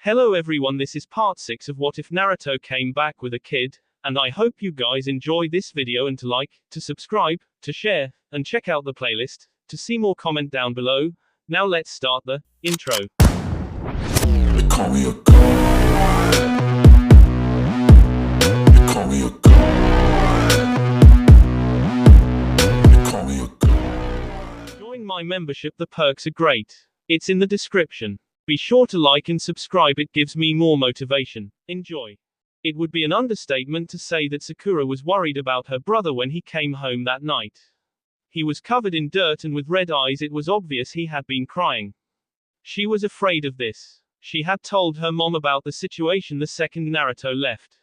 Hello everyone, this is part 6 of What If Naruto Came Back with a Kid, and I hope you guys enjoy this video and to like, to subscribe, to share, and check out the playlist, to see more comment down below. Now let's start the intro. They call me a god. They call me a god. They call me a god. Join my membership, the perks are great. It's in the description. Be sure to like and subscribe, it gives me more motivation. Enjoy. It would be an understatement to say that Sakura was worried about her brother when he came home that night. He was covered in dirt and with red eyes, it was obvious he had been crying. She was afraid of this. She had told her mom about the situation the second Naruto left.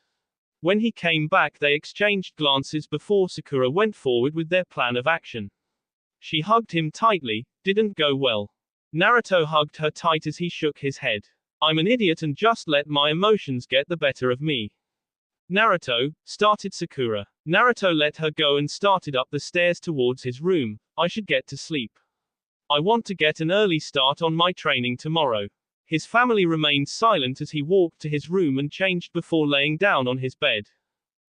When he came back, they exchanged glances before Sakura went forward with their plan of action. She hugged him tightly. Didn't go well. Naruto hugged her tight as he shook his head. I'm an idiot and just let my emotions get the better of me. Naruto, started Sakura. Naruto let her go and started up the stairs towards his room. I should get to sleep. I want to get an early start on my training tomorrow. His family remained silent as he walked to his room and changed before laying down on his bed.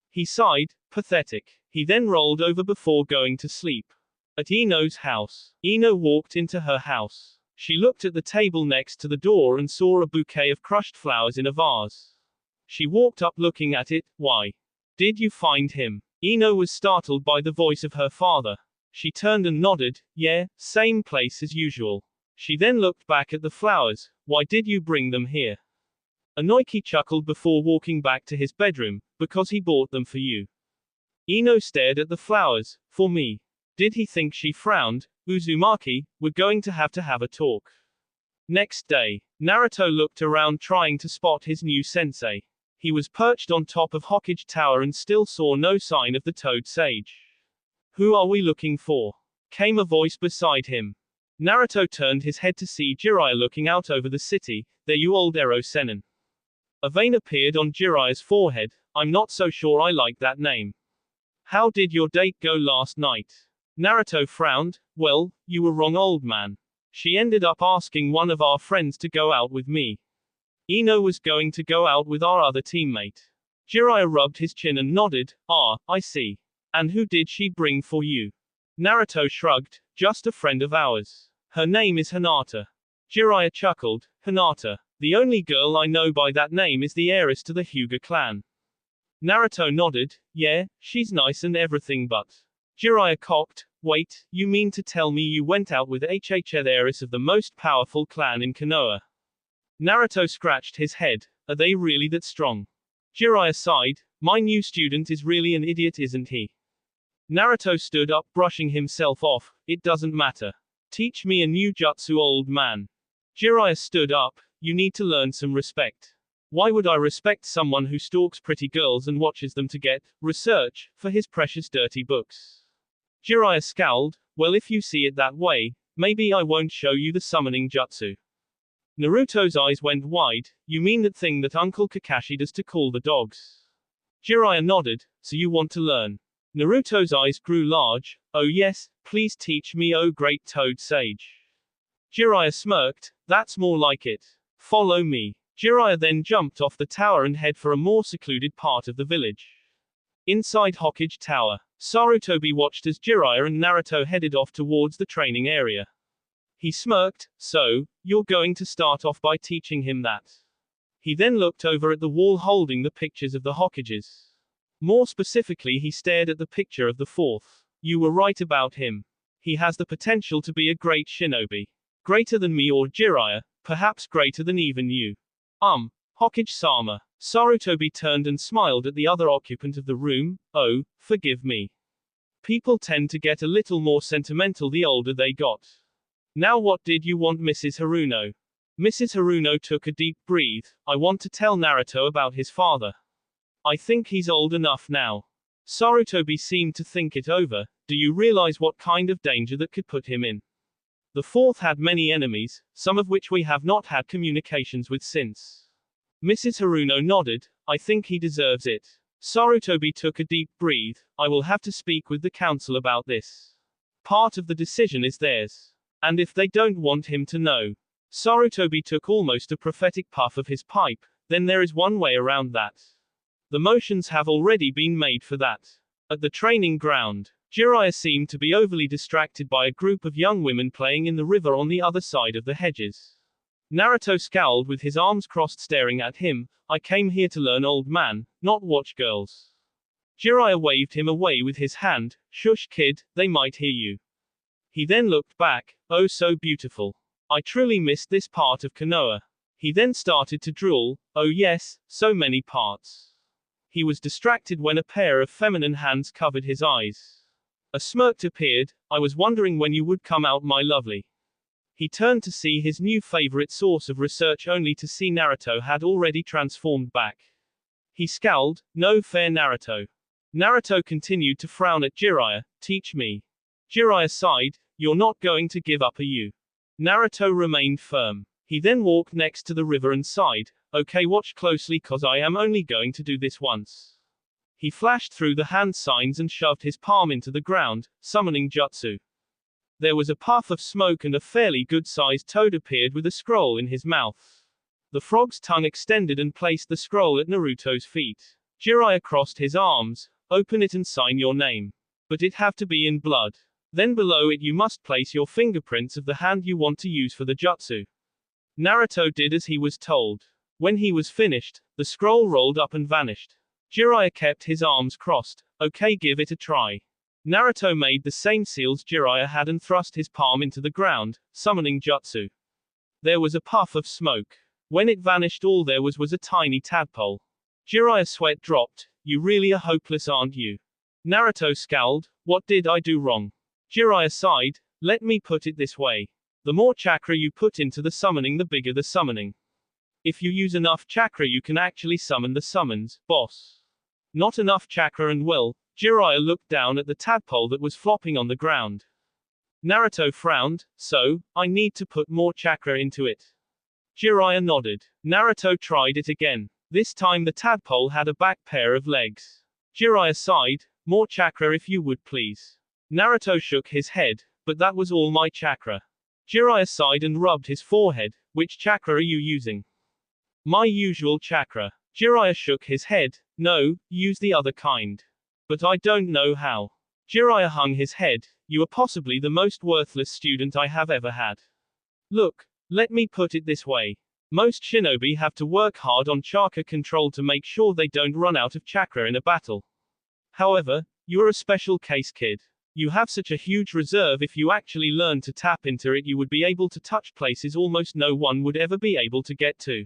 He sighed, pathetic. He then rolled over before going to sleep. At Ino's house. Ino walked into her house. She looked at the table next to the door and saw a bouquet of crushed flowers in a vase. She walked up looking at it. Why? Did you find him? Ino was startled by the voice of her father. She turned and nodded. Yeah, same place as usual. She then looked back at the flowers. Why did you bring them here? Inoki chuckled before walking back to his bedroom. Because he bought them for you. Ino stared at the flowers. For me. Did he think she frowned? Uzumaki, we're going to have a talk. Next day, Naruto looked around trying to spot his new sensei. He was perched on top of Hokage Tower and still saw no sign of the Toad Sage. Who are we looking for? Came a voice beside him. Naruto turned his head to see Jiraiya looking out over the city. There you old Ero Sennin. A vein appeared on Jiraiya's forehead. I'm not so sure I like that name. How did your date go last night? Naruto frowned. Well, you were wrong, old man. She ended up asking one of our friends to go out with me. Ino was going to go out with our other teammate. Jiraiya rubbed his chin and nodded. Ah, I see. And who did she bring for you? Naruto shrugged. Just a friend of ours. Her name is Hinata. Jiraiya chuckled. Hinata. The only girl I know by that name is the heiress to the Hyuga clan. Naruto nodded. Yeah, she's nice and everything, but. Jiraiya cocked. Wait, you mean to tell me you went out with HHL heiress of the most powerful clan in Konoha? Naruto scratched his head. Are they really that strong? Jiraiya sighed. My new student is really an idiot, isn't he? Naruto stood up, brushing himself off. It doesn't matter. Teach me a new jutsu, old man. Jiraiya stood up. You need to learn some respect. Why would I respect someone who stalks pretty girls and watches them to get research for his precious dirty books? Jiraiya scowled. Well, if you see it that way, maybe I won't show you the summoning jutsu. Naruto's eyes went wide. You mean that thing that Uncle Kakashi does to call the dogs? Jiraiya nodded. So you want to learn? Naruto's eyes grew large. Oh yes, please teach me, oh great Toad Sage. Jiraiya smirked. That's more like it. Follow me. Jiraiya then jumped off the tower and head for a more secluded part of the village. Inside Hokage Tower, Sarutobi watched as Jiraiya and Naruto headed off towards the training area. He smirked. So, you're going to start off by teaching him that? He then looked over at the wall holding the pictures of the Hokages. More specifically, he stared at the picture of the fourth. You were right about him. He has the potential to be a great shinobi. Greater than me or Jiraiya, perhaps greater than even you. Hokage-sama. Sarutobi turned and smiled at the other occupant of the room. Oh, forgive me. People tend to get a little more sentimental the older they got. Now what did you want, Mrs. Haruno? Mrs. Haruno took a deep breath. I want to tell Naruto about his father. I think he's old enough now. Sarutobi seemed to think it over. Do you realize what kind of danger that could put him in? The fourth had many enemies, some of which we have not had communications with since. Mrs. Haruno nodded. I think he deserves it. Sarutobi took a deep breath. I will have to speak with the council about this. Part of the decision is theirs. And if they don't want him to know, Sarutobi took almost a prophetic puff of his pipe. Then there is one way around that. The motions have already been made for that. At the training ground, Jiraiya seemed to be overly distracted by a group of young women playing in the river on the other side of the hedges. Naruto scowled with his arms crossed staring at him. I came here to learn, old man, not watch girls. Jiraiya waved him away with his hand. Shush kid, they might hear you. He then looked back. Oh so beautiful. I truly missed this part of Konoha. He then started to drool. Oh yes, so many parts. He was distracted when a pair of feminine hands covered his eyes. A smirk appeared. I was wondering when you would come out, my lovely. He turned to see his new favorite source of research only to see Naruto had already transformed back. He scowled. No fair, Naruto. Naruto continued to frown at Jiraiya. Teach me. Jiraiya sighed. You're not going to give up, are you? Naruto remained firm. He then walked next to the river and sighed. Okay, watch closely cause I am only going to do this once. He flashed through the hand signs and shoved his palm into the ground, summoning jutsu. There was a puff of smoke and a fairly good-sized toad appeared with a scroll in his mouth. The frog's tongue extended and placed the scroll at Naruto's feet. Jiraiya crossed his arms. Open it and sign your name. But it have to be in blood. Then below it you must place your fingerprints of the hand you want to use for the jutsu. Naruto did as he was told. When he was finished, the scroll rolled up and vanished. Jiraiya kept his arms crossed. Okay, give it a try. Naruto made the same seals Jiraiya had and thrust his palm into the ground, summoning jutsu. There was a puff of smoke. When it vanished all there was a tiny tadpole. Jiraiya's sweat dropped. You really are hopeless, aren't you? Naruto scowled. What did I do wrong? Jiraiya sighed. Let me put it this way. The more chakra you put into the summoning, the bigger the summoning. If you use enough chakra you can actually summon the summons, boss. Not enough chakra and well. Jiraiya looked down at the tadpole that was flopping on the ground. Naruto frowned. So, I need to put more chakra into it. Jiraiya nodded. Naruto tried it again. This time the tadpole had a back pair of legs. Jiraiya sighed. More chakra if you would please. Naruto shook his head. But that was all my chakra. Jiraiya sighed and rubbed his forehead. Which chakra are you using? My usual chakra. Jiraiya shook his head. No, use the other kind. But I don't know how. Jiraiya hung his head. You are possibly the most worthless student I have ever had. Look, let me put it this way. Most shinobi have to work hard on chakra control to make sure they don't run out of chakra in a battle. However, you're a special case, kid. You have such a huge reserve. If you actually learn to tap into it you would be able to touch places almost no one would ever be able to get to.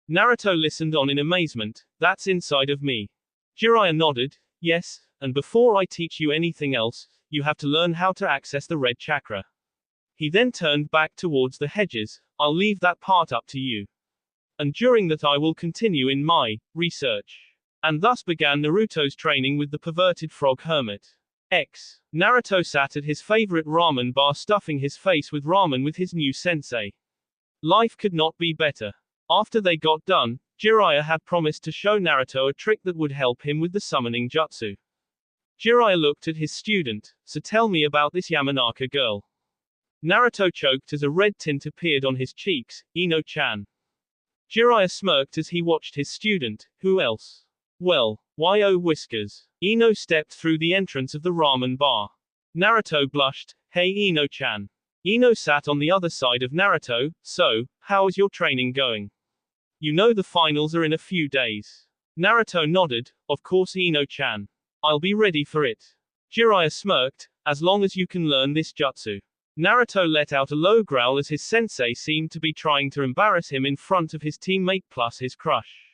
Naruto listened on in amazement. That's inside of me. Jiraiya nodded. Yes, and before I teach you anything else, you have to learn how to access the red chakra. He then turned back towards the hedges. I'll leave that part up to you. And during that I will continue in my research. And thus began Naruto's training with the perverted frog hermit. Naruto sat at his favorite ramen bar stuffing his face with ramen with his new sensei. Life could not be better. After they got done, Jiraiya had promised to show Naruto a trick that would help him with the summoning jutsu. Jiraiya looked at his student. So tell me about this Yamanaka girl. Naruto choked as a red tint appeared on his cheeks. Ino-chan. Jiraiya smirked as he watched his student. Who else? Well, why oh whiskers. Ino stepped through the entrance of the ramen bar. Naruto blushed. Hey Ino-chan. Ino sat on the other side of Naruto. So, how is your training going? You know the finals are in a few days. Naruto nodded. Of course Ino-chan. I'll be ready for it. Jiraiya smirked. As long as you can learn this jutsu. Naruto let out a low growl as his sensei seemed to be trying to embarrass him in front of his teammate plus his crush.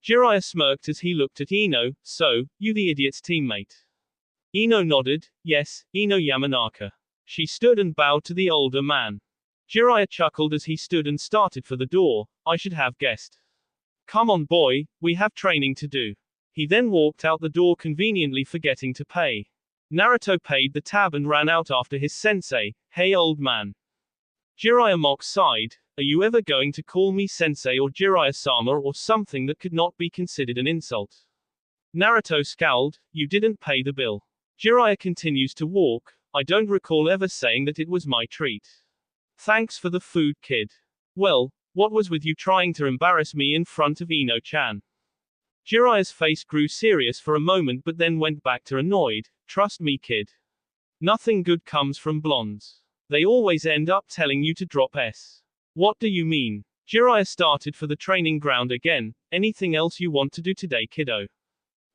Jiraiya smirked as he looked at Ino. So, you the idiot's teammate. Ino nodded. Yes, Ino Yamanaka. She stood and bowed to the older man. Jiraiya chuckled as he stood and started for the door. I should have guessed. Come on boy, we have training to do. He then walked out the door conveniently forgetting to pay. Naruto paid the tab and ran out after his sensei. Hey old man. Jiraiya mock sighed. Are you ever going to call me sensei or Jiraiya-sama or something that could not be considered an insult? Naruto scowled. You didn't pay the bill. Jiraiya continues to walk. I don't recall ever saying that it was my treat. Thanks for the food, kid. Well, what was with you trying to embarrass me in front of Ino-chan? Jiraiya's face grew serious for a moment but then went back to annoyed. Trust me, kid. Nothing good comes from blondes. They always end up telling you to drop S. What do you mean? Jiraiya started for the training ground again. Anything else you want to do today, kiddo?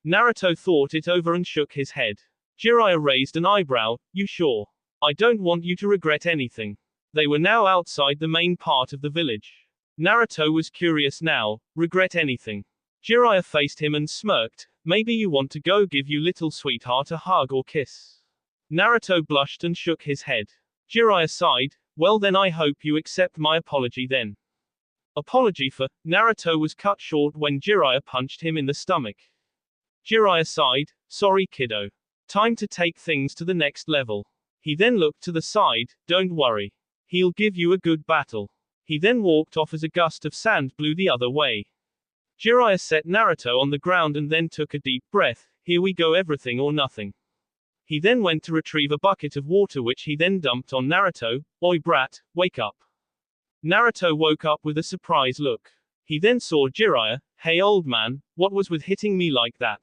Naruto thought it over and shook his head. Jiraiya raised an eyebrow. You sure? I don't want you to regret anything. They were now outside the main part of the village. Naruto was curious now. Regret anything? Jiraiya faced him and smirked. Maybe you want to go give you little sweetheart a hug or kiss. Naruto blushed and shook his head. Jiraiya sighed. Well then I hope you accept my apology then. Apology for? Naruto was cut short when Jiraiya punched him in the stomach. Jiraiya sighed. Sorry kiddo. Time to take things to the next level. He then looked to the side. Don't worry. He'll give you a good battle. He then walked off as a gust of sand blew the other way. Jiraiya set Naruto on the ground and then took a deep breath. Here we go, everything or nothing. He then went to retrieve a bucket of water which he then dumped on Naruto. Oi brat, wake up. Naruto woke up with a surprised look. He then saw Jiraiya. Hey old man, what was with hitting me like that?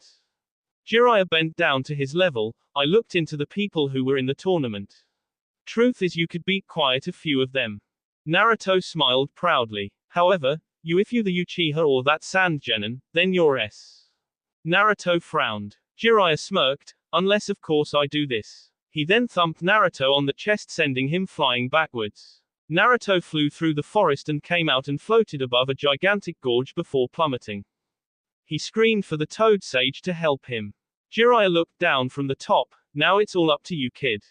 Jiraiya bent down to his level. I looked into the people who were in the tournament. Truth is you could beat quite a few of them. Naruto smiled proudly. However, if you the Uchiha or that Sand Genin, then you're S. Naruto frowned. Jiraiya smirked. Unless of course I do this. He then thumped Naruto on the chest sending him flying backwards. Naruto flew through the forest and came out and floated above a gigantic gorge before plummeting. He screamed for the Toad Sage to help him. Jiraiya looked down from the top. Now it's all up to you, kid.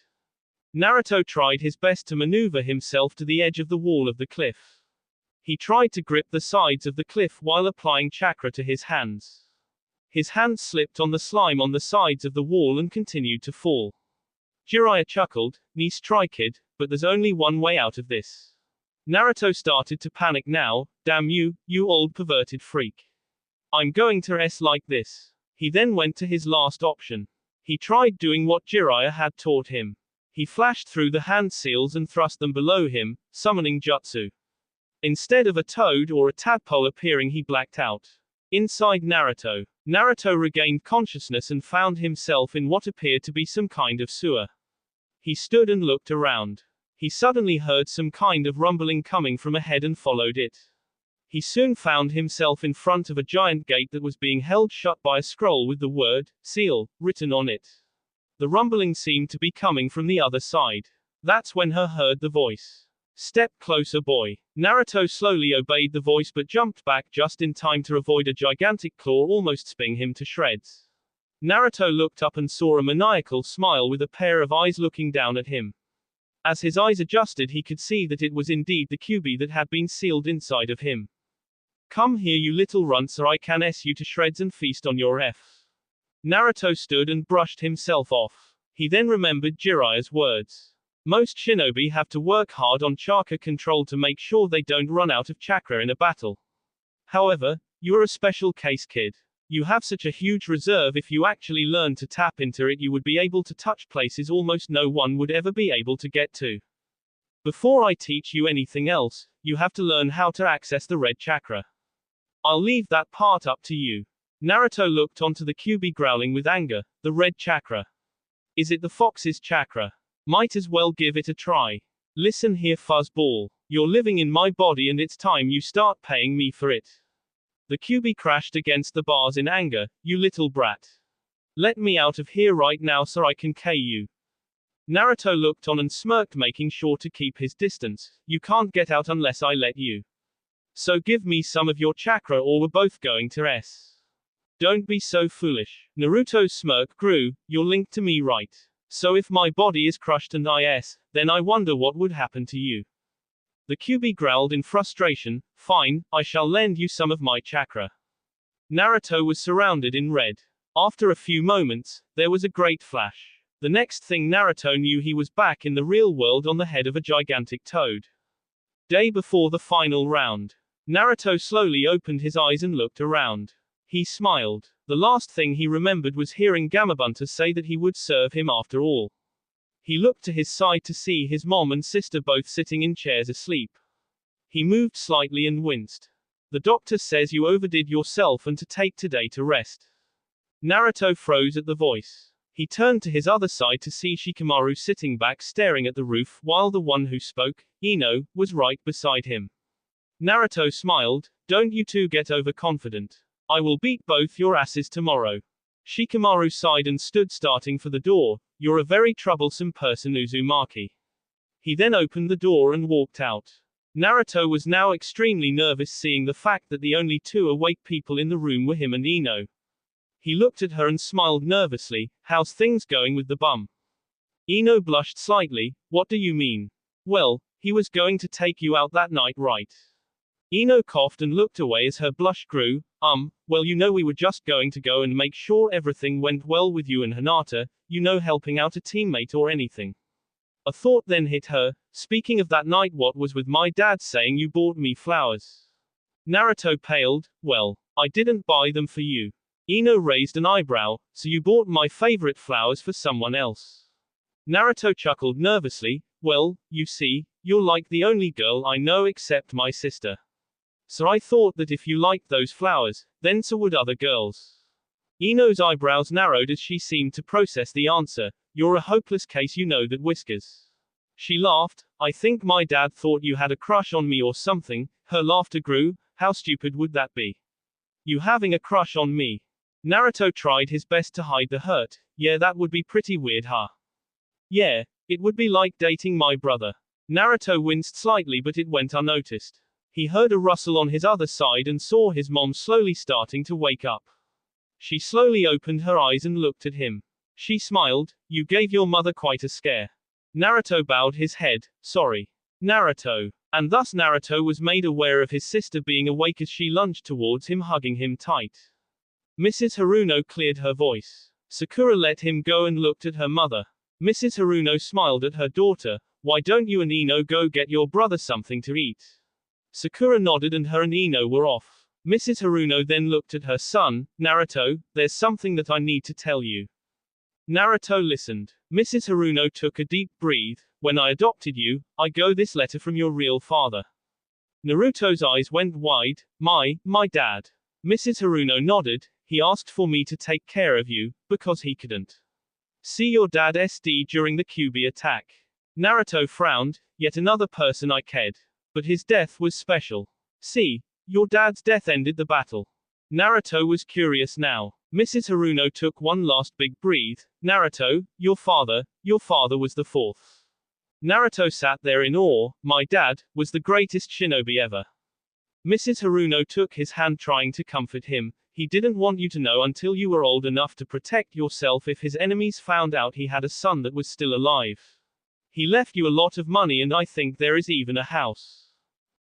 Naruto tried his best to maneuver himself to the edge of the wall of the cliff. He tried to grip the sides of the cliff while applying chakra to his hands. His hands slipped on the slime on the sides of the wall and continued to fall. Jiraiya chuckled. Nice try, kid, but there's only one way out of this. Naruto started to panic now. Damn you, you old perverted freak. I'm going to S like this. He then went to his last option. He tried doing what Jiraiya had taught him. He flashed through the hand seals and thrust them below him, summoning jutsu. Instead of a toad or a tadpole appearing, he blacked out. Inside Naruto. Naruto regained consciousness and found himself in what appeared to be some kind of sewer. He stood and looked around. He suddenly heard some kind of rumbling coming from ahead and followed it. He soon found himself in front of a giant gate that was being held shut by a scroll with the word, seal, written on it. The rumbling seemed to be coming from the other side. That's when he heard the voice. Step closer, boy. Naruto slowly obeyed the voice but jumped back just in time to avoid a gigantic claw almost spinning him to shreds. Naruto looked up and saw a maniacal smile with a pair of eyes looking down at him. As his eyes adjusted, he could see that it was indeed the Kyuubi that had been sealed inside of him. Come here, you little runts, or I can S you to shreds and feast on your F. Naruto stood and brushed himself off. He then remembered Jiraiya's words. Most shinobi have to work hard on chakra control to make sure they don't run out of chakra in a battle. However, you're a special case, kid. You have such a huge reserve. If you actually learn to tap into it, you would be able to touch places almost no one would ever be able to get to. Before I teach you anything else, you have to learn how to access the red chakra. I'll leave that part up to you. Naruto looked onto the Kyuubi growling with anger. The red chakra. Is it the fox's chakra? Might as well give it a try. Listen here, fuzzball. You're living in my body and it's time you start paying me for it. The Kyuubi crashed against the bars in anger. You little brat. Let me out of here right now so I can K you. Naruto looked on and smirked, making sure to keep his distance. You can't get out unless I let you. So give me some of your chakra or we're both going to S. Don't be so foolish. Naruto's smirk grew. You're linked to me, right? So if my body is crushed and I S, then I wonder what would happen to you. The Kyuubi growled in frustration. Fine, I shall lend you some of my chakra. Naruto was surrounded in red. After a few moments, there was a great flash. The next thing Naruto knew, he was back in the real world on the head of a gigantic toad. Day before the final round. Naruto slowly opened his eyes and looked around. He smiled. The last thing he remembered was hearing Gamabunta say that he would serve him after all. He looked to his side to see his mom and sister both sitting in chairs asleep. He moved slightly and winced. The doctor says you overdid yourself and to take today to rest. Naruto froze at the voice. He turned to his other side to see Shikamaru sitting back staring at the roof while the one who spoke, Ino, was right beside him. Naruto smiled, don't you two get overconfident. I will beat both your asses tomorrow. Shikamaru sighed and stood starting for the door. You're a very troublesome person, Uzumaki. He then opened the door and walked out. Naruto was now extremely nervous seeing the fact that the only two awake people in the room were him and Ino. He looked at her and smiled nervously. How's things going with the bum? Ino blushed slightly. What do you mean? Well, he was going to take you out that night, right? Ino coughed and looked away as her blush grew. Well, we were just going to go and make sure everything went well with you and Hinata, helping out a teammate or anything. A thought then hit her. Speaking of that night, what was with my dad saying you bought me flowers? Naruto paled. Well, I didn't buy them for you. Ino raised an eyebrow. So you bought my favorite flowers for someone else? Naruto chuckled nervously. Well, you see, you're like the only girl I know except my sister. So I thought that if you liked those flowers, then so would other girls. Ino's eyebrows narrowed as she seemed to process the answer. You're a hopeless case, that whiskers. She laughed. I think my dad thought you had a crush on me or something. Her laughter grew. How stupid would that be? You having a crush on me? Naruto tried his best to hide the hurt. Yeah, that would be pretty weird, huh? Yeah, it would be like dating my brother. Naruto winced slightly, but it went unnoticed. He heard a rustle on his other side and saw his mom slowly starting to wake up. She slowly opened her eyes and looked at him. She smiled. You gave your mother quite a scare. Naruto bowed his head. Sorry. Naruto. And thus Naruto was made aware of his sister being awake as she lunged towards him, hugging him tight. Mrs. Haruno cleared her voice. Sakura let him go and looked at her mother. Mrs. Haruno smiled at her daughter. Why don't you and Ino go get your brother something to eat? Sakura nodded and her and Ino were off. Mrs. Haruno then looked at her son. Naruto, there's something that I need to tell you. Naruto listened. Mrs. Haruno took a deep breath. When I adopted you, I got this letter from your real father. Naruto's eyes went wide. My dad. Mrs. Haruno nodded. He asked for me to take care of you, because he couldn't see your dad SD during the QB attack. Naruto frowned. Yet another person I cared. But his death was special. See, your dad's death ended the battle. Naruto was curious now. Mrs. Haruno took one last big breath. Naruto, your father was the fourth. Naruto sat there in awe. My dad was the greatest shinobi ever. Mrs. Haruno took his hand trying to comfort him. He didn't want you to know until you were old enough to protect yourself if his enemies found out he had a son that was still alive. He left you a lot of money and I think there is even a house.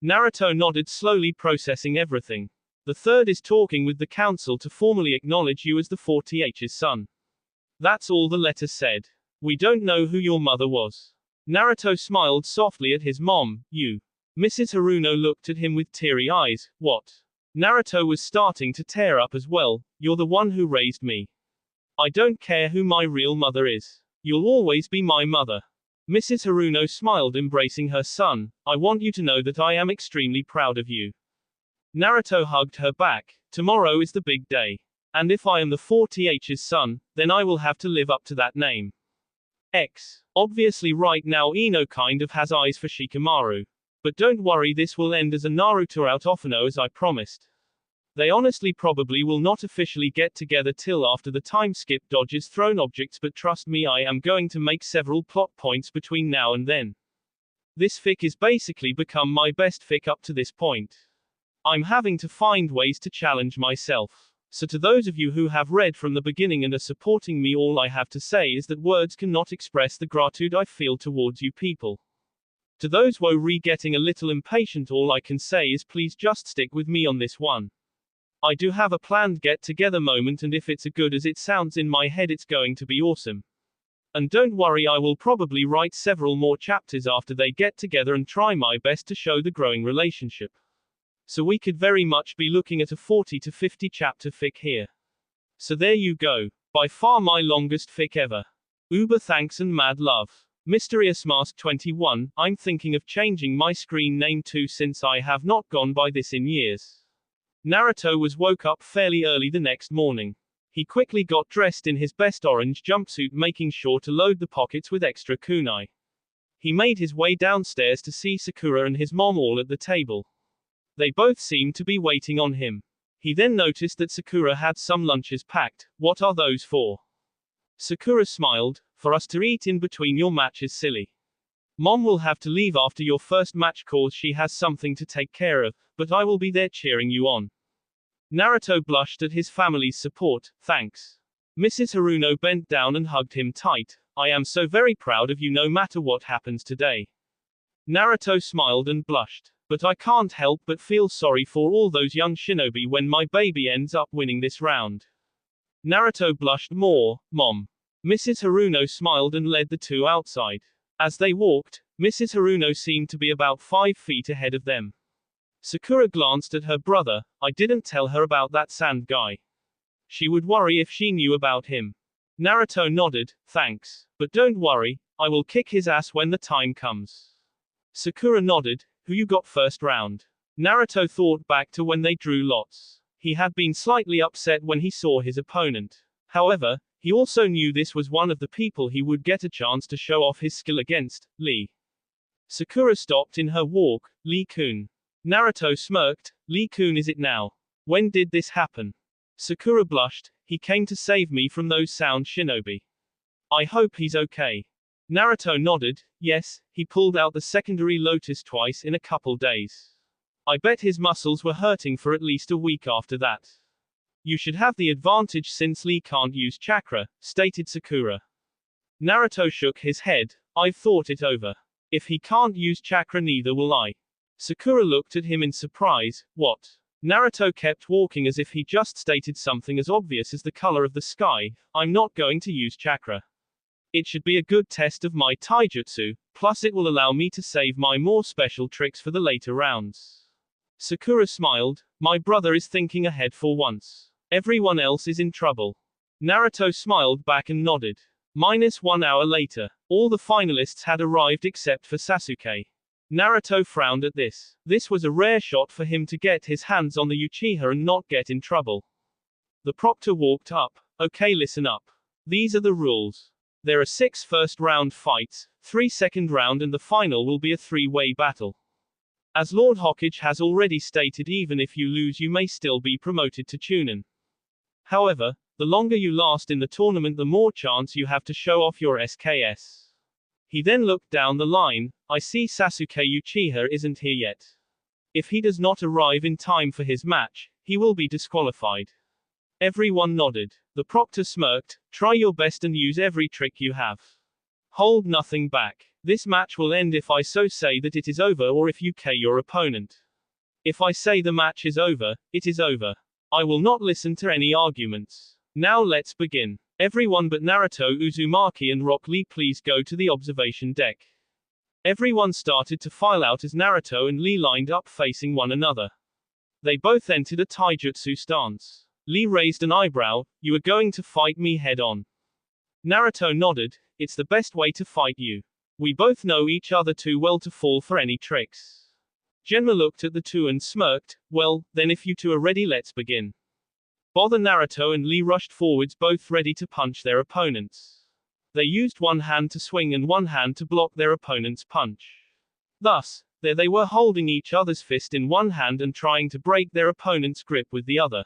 Naruto nodded slowly, processing everything. The third is talking with the council to formally acknowledge you as the 40H's son. That's all the letter said. We don't know who your mother was. Naruto smiled softly at his mom. You. Mrs. Haruno looked at him with teary eyes. What? Naruto was starting to tear up as well. You're the one who raised me. I don't care who my real mother is. You'll always be my mother. Mrs. Haruno smiled, embracing her son. I want you to know that I am extremely proud of you. Naruto hugged her back. Tomorrow is the big day. And if I am the 40H's son, then I will have to live up to that name. Obviously right now Ino kind of has eyes for Shikamaru. But don't worry, this will end as a Naruto out Ofano as I promised. They honestly probably will not officially get together till after the time skip dodges thrown objects, but trust me, I am going to make several plot points between now and then. This fic is basically become my best fic up to this point. I'm having to find ways to challenge myself. So to those of you who have read from the beginning and are supporting me, all I have to say is that words cannot express the gratitude I feel towards you people. To those who are getting a little impatient, all I can say is please just stick with me on this one. I do have a planned get-together moment, and if it's as good as it sounds in my head, it's going to be awesome. And don't worry, I will probably write several more chapters after they get together and try my best to show the growing relationship. So we could very much be looking at a 40 to 50 chapter fic here. So there you go. By far my longest fic ever. Uber thanks and mad love. Mysterious Mask 21, I'm thinking of changing my screen name too since I have not gone by this in years. Naruto woke up fairly early the next morning. He quickly got dressed in his best orange jumpsuit, making sure to load the pockets with extra kunai. He made his way downstairs to see Sakura and his mom all at the table. They both seemed to be waiting on him. He then noticed that Sakura had some lunches packed. What are those for? Sakura smiled. For us to eat in between your matches, silly. Mom will have to leave after your first match cause she has something to take care of, but I will be there cheering you on. Naruto blushed at his family's support. Thanks. Mrs. Haruno bent down and hugged him tight. I am so very proud of you no matter what happens today. Naruto smiled and blushed. But I can't help but feel sorry for all those young shinobi when my baby ends up winning this round. Naruto blushed more. Mom. Mrs. Haruno smiled and led the two outside. As they walked, Mrs. Haruno seemed to be about 5 feet ahead of them. Sakura glanced at her brother. I didn't tell her about that sand guy. She would worry if she knew about him. Naruto nodded. Thanks. But don't worry, I will kick his ass when the time comes. Sakura nodded. Who you got first round? Naruto thought back to when they drew lots. He had been slightly upset when he saw his opponent. However, he also knew this was one of the people he would get a chance to show off his skill against, Lee. Sakura stopped in her walk. Lee-kun. Naruto smirked. Lee-kun is it now? When did this happen? Sakura blushed. He came to save me from those sound shinobi. I hope he's okay. Naruto nodded. Yes, he pulled out the secondary lotus twice in a couple days. I bet his muscles were hurting for at least a week after that. You should have the advantage since Lee can't use chakra, stated Sakura. Naruto shook his head. I've thought it over. If he can't use chakra, neither will I. Sakura looked at him in surprise. What? Naruto kept walking as if he just stated something as obvious as the color of the sky. I'm not going to use chakra. It should be a good test of my taijutsu, plus it will allow me to save my more special tricks for the later rounds. Sakura smiled. My brother is thinking ahead for once. Everyone else is in trouble. Naruto smiled back and nodded. -1 hour later, all the finalists had arrived except for Sasuke. Naruto frowned at this. This was a rare shot for him to get his hands on the Uchiha and not get in trouble. The proctor walked up. Okay, listen up. These are the rules. There are 6 first-round fights, 3 second round, and the final will be a 3-way battle. As Lord Hokage has already stated, even if you lose you may still be promoted to Chunin. However, the longer you last in the tournament the more chance you have to show off your SKS. He then looked down the line. I see Sasuke Uchiha isn't here yet. If he does not arrive in time for his match, he will be disqualified. Everyone nodded. The proctor smirked. Try your best and use every trick you have. Hold nothing back. This match will end if I so say that it is over or if you K your opponent. If I say the match is over, it is over. I will not listen to any arguments. Now let's begin. Everyone but Naruto, Uzumaki and Rock Lee please go to the observation deck. Everyone started to file out as Naruto and Lee lined up facing one another. They both entered a taijutsu stance. Lee raised an eyebrow. You are going to fight me head on? Naruto nodded. It's the best way to fight you. We both know each other too well to fall for any tricks. Genma looked at the two and smirked. Well, then if you two are ready, let's begin. Bother Naruto and Lee rushed forwards, both ready to punch their opponents. They used one hand to swing and one hand to block their opponent's punch. Thus, there they were holding each other's fist in one hand and trying to break their opponent's grip with the other.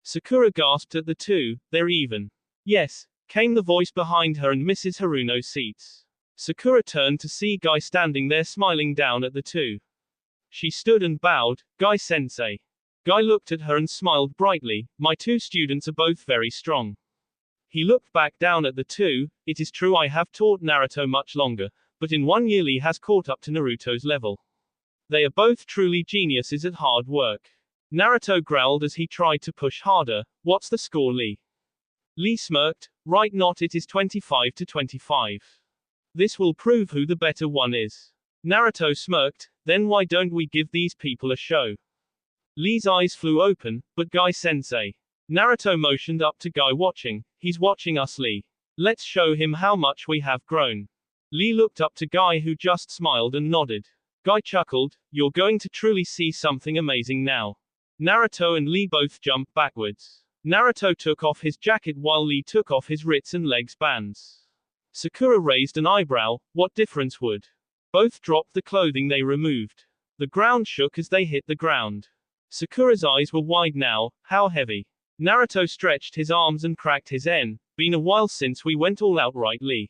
Sakura gasped at the two. They're even. Yes, came the voice behind her and Mrs. Haruno's seats. Sakura turned to see Guy standing there smiling down at the two. She stood and bowed. Guy-sensei. Guy looked at her and smiled brightly. My two students are both very strong. He looked back down at the two. It is true I have taught Naruto much longer, but in 1 year Lee has caught up to Naruto's level. They are both truly geniuses at hard work. Naruto growled as he tried to push harder. What's the score, Lee? Lee smirked. Right, not it is 25-25. This will prove who the better one is. Naruto smirked. Then why don't we give these people a show? Lee's eyes flew open. But Guy-sensei. Naruto motioned up to Guy watching. He's watching us, Lee. Let's show him how much we have grown. Lee looked up to Guy, who just smiled and nodded. Guy chuckled, "You're going to truly see something amazing now." Naruto and Lee both jumped backwards. Naruto took off his jacket while Lee took off his wrists and legs bands. Sakura raised an eyebrow. What difference would? Both dropped the clothing they removed. The ground shook as they hit the ground. Sakura's eyes were wide now. How heavy? Naruto stretched his arms and cracked his N. Been a while since we went all out, right, Lee?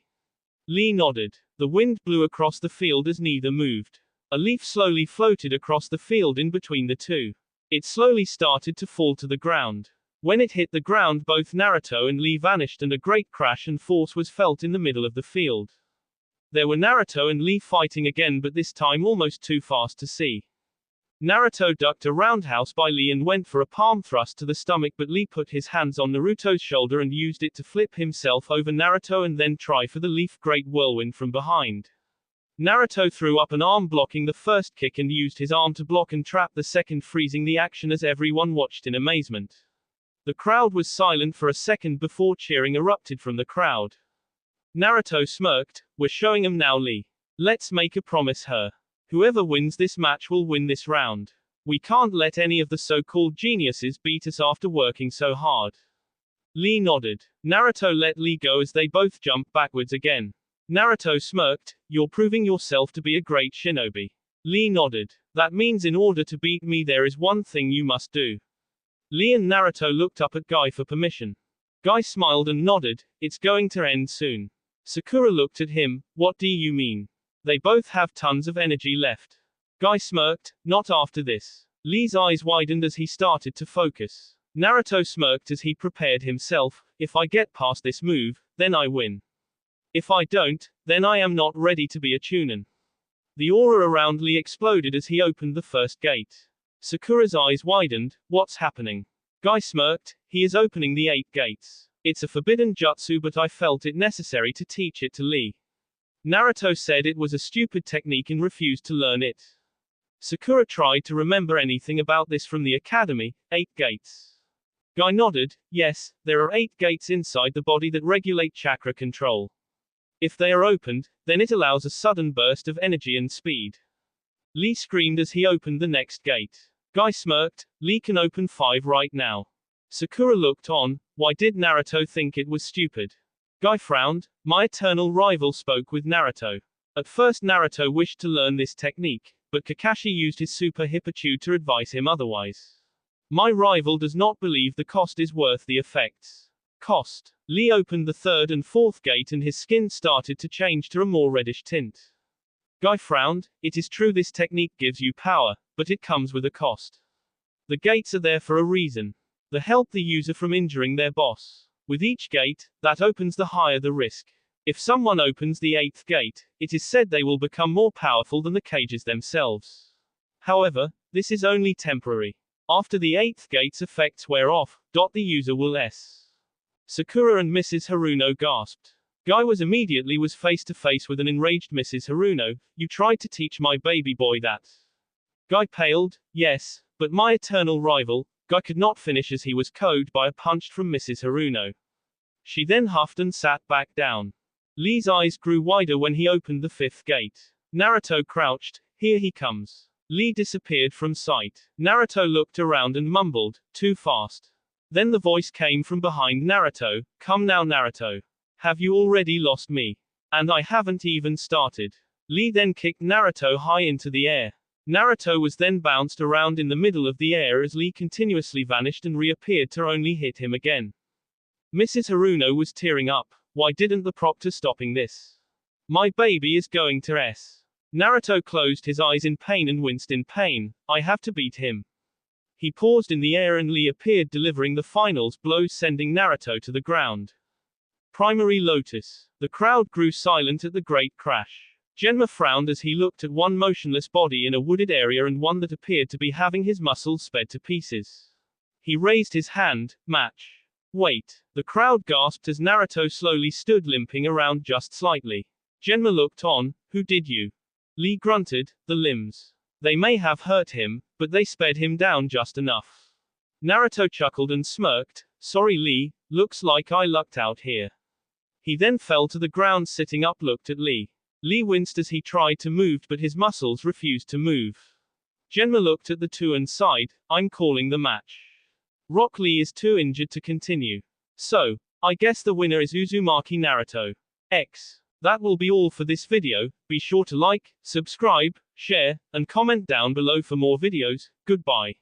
Lee nodded. The wind blew across the field as neither moved. A leaf slowly floated across the field in between the two. It slowly started to fall to the ground. When it hit the ground, both Naruto and Lee vanished and a great crash and force was felt in the middle of the field. There were Naruto and Lee fighting again, but this time almost too fast to see. Naruto ducked a roundhouse by Lee and went for a palm thrust to the stomach, but Lee put his hands on Naruto's shoulder and used it to flip himself over Naruto and then try for the leaf great whirlwind from behind. Naruto threw up an arm blocking the first kick and used his arm to block and trap the second, freezing the action as everyone watched in amazement. The crowd was silent for a second before cheering erupted from the crowd. Naruto smirked, "We're showing 'em now, Lee. Let's make a promise her. Whoever wins this match will win this round. We can't let any of the so-called geniuses beat us after working so hard." Lee nodded. Naruto let Lee go as they both jumped backwards again. Naruto smirked, "You're proving yourself to be a great shinobi." Lee nodded. "That means in order to beat me there is one thing you must do." Lee and Naruto looked up at Guy for permission. Guy smiled and nodded, "It's going to end soon." Sakura looked at him, "What do you mean? They both have tons of energy left." Guy smirked, "Not after this." Lee's eyes widened as he started to focus. Naruto smirked as he prepared himself, "If I get past this move, then I win. If I don't, then I am not ready to be a Chunin." The aura around Lee exploded as he opened the first gate. Sakura's eyes widened, "What's happening?" Guy smirked, "He is opening the 8 gates. It's a forbidden jutsu, but I felt it necessary to teach it to Lee." Naruto said it was a stupid technique and refused to learn it. Sakura tried to remember anything about this from the academy. 8 gates. Guy nodded, "Yes, there are 8 gates inside the body that regulate chakra control. If they are opened, then it allows a sudden burst of energy and speed." Lee screamed as he opened the next gate. Guy smirked, "Lee can open 5 right now." Sakura looked on. Why did Naruto think it was stupid? Guy frowned. My eternal rival spoke with Naruto. At first Naruto wished to learn this technique, but Kakashi used his super hippitude to advise him otherwise. My rival does not believe the cost is worth the effects. Cost. Lee opened the 3rd and 4th gate and his skin started to change to a more reddish tint. Guy frowned. It is true this technique gives you power, but it comes with a cost. The gates are there for a reason. They help the user from injuring their boss. With each gate that opens, the higher the risk. If someone opens the 8th gate, it is said they will become more powerful than the cages themselves. However, this is only temporary. After the 8th gate's effects wear off, the user will s. Sakura and Mrs. Haruno gasped. Guy was face to face with an enraged Mrs. Haruno. "You tried to teach my baby boy that." Guy paled. "Yes, but my eternal rival." Guy could not finish as he was cowed by a punch from Mrs. Haruno. She then huffed and sat back down. Lee's eyes grew wider when he opened the 5th gate. Naruto crouched. "Here he comes." Lee disappeared from sight. Naruto looked around and mumbled, "Too fast." Then the voice came from behind Naruto, "Come now, Naruto. Have you already lost me? And I haven't even started." Lee then kicked Naruto high into the air. Naruto was then bounced around in the middle of the air as Lee continuously vanished and reappeared to only hit him again. Mrs. Haruno was tearing up. Why didn't the proctor stopping this? My baby is going to s. Naruto closed his eyes in pain and winced in pain. I have to beat him. He paused in the air and Lee appeared delivering the finals blows, sending Naruto to the ground. Primary Lotus. The crowd grew silent at the great crash. Genma frowned as he looked at one motionless body in a wooded area and one that appeared to be having his muscles sped to pieces. He raised his hand. Match. Wait. The crowd gasped as Naruto slowly stood limping around just slightly. Genma looked on. Who did you? Lee grunted. The limbs. They may have hurt him, but they sped him down just enough. Naruto chuckled and smirked. Sorry Lee, looks like I lucked out here. He then fell to the ground sitting up, looked at Lee. Lee winced as he tried to move, but his muscles refused to move. Genma looked at the two and sighed, I'm calling the match. Rock Lee is too injured to continue. So, I guess the winner is Uzumaki Naruto. X. That will be all for this video. Be sure to like, subscribe, share, and comment down below for more videos. Goodbye.